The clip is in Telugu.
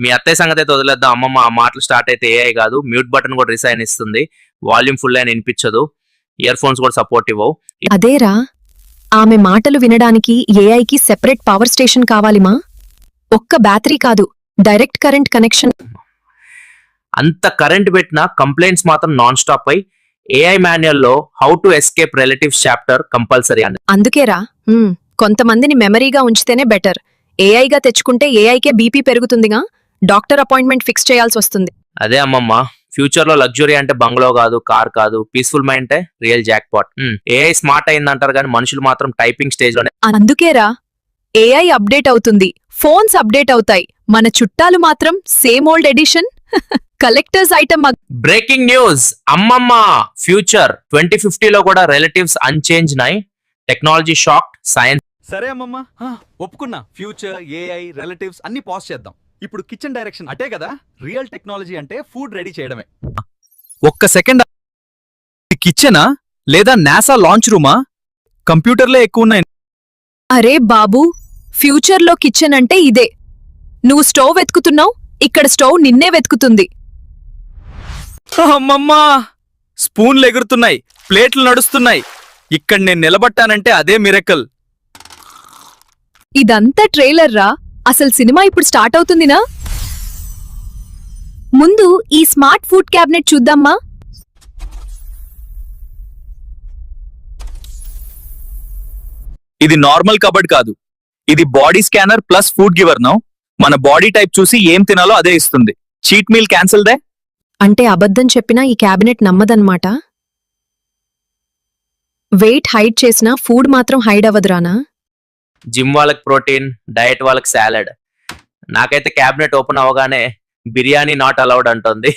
మీ అత్తయ్య సంగతి అయితే వదిలేద్దాం. అమ్మమ్మ ఆ మాటలు స్టార్ట్ అయితే ఏఐ కాదు, మ్యూట్ బటన్ కూడా రిసైన్ ఇస్తుంది, వాల్యూమ్ ఫుల్ అయిన వినిపించదు, ఇయర్ ఫోన్స్ కూడా సపోర్ట్ ఇవ్వవు. అదేరా, ఆమె మాటలు వినడానికి ఏఐకి సెపరేట్ పవర్ స్టేషన్ కావాలిమా. ఒక్క బ్యాటరీ కాదు, డైరెక్ట్ కరెంట్ కనెక్షన్. అంత కరెంట్ పెట్టిన కంప్లైంట్స్ మాత్రం నాన్ స్టాప్ అయి ఏఐ మాన్యువల్ లో how to escape relatives chapter compulsory అని. అందుకేరా, కొంతమందిని మెమరీగా ఉంచితేనే బెటర్. ఏఐగా తెచ్చుకుంటే ఏఐకే బీపీ పెరుగుతుందిగా, డాక్టర్ అపాయింట్మెంట్ ఫిక్స్ చేయాల్సి వస్తుంది. అదే అమ్మమ్మ, ఫ్యూచర్ లో లగ్జరీ అంటే బంగ్లో కాదు, కార్ కాదు, పీస్ఫుల్ మైండ్ అంటే real jackpot. AI smart అయిందంటారు కానీ మనుషులు మాత్రం టైపింగ్ స్టేజ్ లోనే. అందుకేరా, ఏఐ అప్డేట్ అవుతుంది, ఫోన్స్ అప్డేట్ అవుతాయి, మన చుట్టాలు మాత్రం same old edition collectors item. Breaking news అమ్మమ్మ, ఫ్యూచర్ 2050 లో కూడా రిలేటివ్స్ అన్చేంజ్ నై, టెక్నాలజీ షాక్, సైన్స్. సరే అమ్మమ్మ, ఒప్పుకున్నా. ఫ్యూచర్, ఏఐ, రిలేటివ్స్ అన్ని పాస్ చేద్దాం. ఇప్పుడు కిచెన్ డైరెక్షన్ అటే కదా. రియల్ టెక్నాలజీ అంటే ఫుడ్ రెడీ చేయడమే. ఒక్క సెకండ్, కిచెనా లేదా నాసా లాంచ్ రూమా? కంప్యూటర్లే ఎక్కువ ఉన్నాయి. అరే బాబూ, ఫ్యూచర్లో కిచెన్ అంటే ఇదే. నువ్వు స్టవ్ వెతుకుతున్నావు, ఇక్కడ స్టవ్ నిన్నే వెతుకుతుంది. అమ్మమ్మా, స్పూన్లు ఎగురుతున్నాయి, ప్లేట్లు నడుస్తున్నాయి. ఇక్కడ నేను నిలబట్టానంటే అదే మిరకల్. ఇదంతా ట్రైలర్ రా, అసలు సినిమా ఇప్పుడు స్టార్ట్ అవుతుందినా. ముందు ఈ స్మార్ట్ ఫుడ్ క్యాబినెట్ చూద్దామ్మా. ఇది నార్మల్ కబర్డ్ కాదు, ఇది body scanner plus food giver. Now మన బాడీ టైప్ చూసి ఏం తినాలో అదే ఇస్తుంది. Cheat meal cancel they. అంటే అబద్ధం చెప్పినా ఈ క్యాబినెట్ నమ్మదన్నమాట. వెయిట్ హైడ్ చేసినా ఫుడ్ మాత్రం హైడ్ అవ్వదురానా. జిమ్ వాళ్ళకి ప్రోటీన్, డయట్ వాళ్ళకి సాలడ్. నాకైతే క్యాబినెట్ ఓపెన్ అవగానే బిర్యానీ నాట్ అలౌడ్ అంటుంది.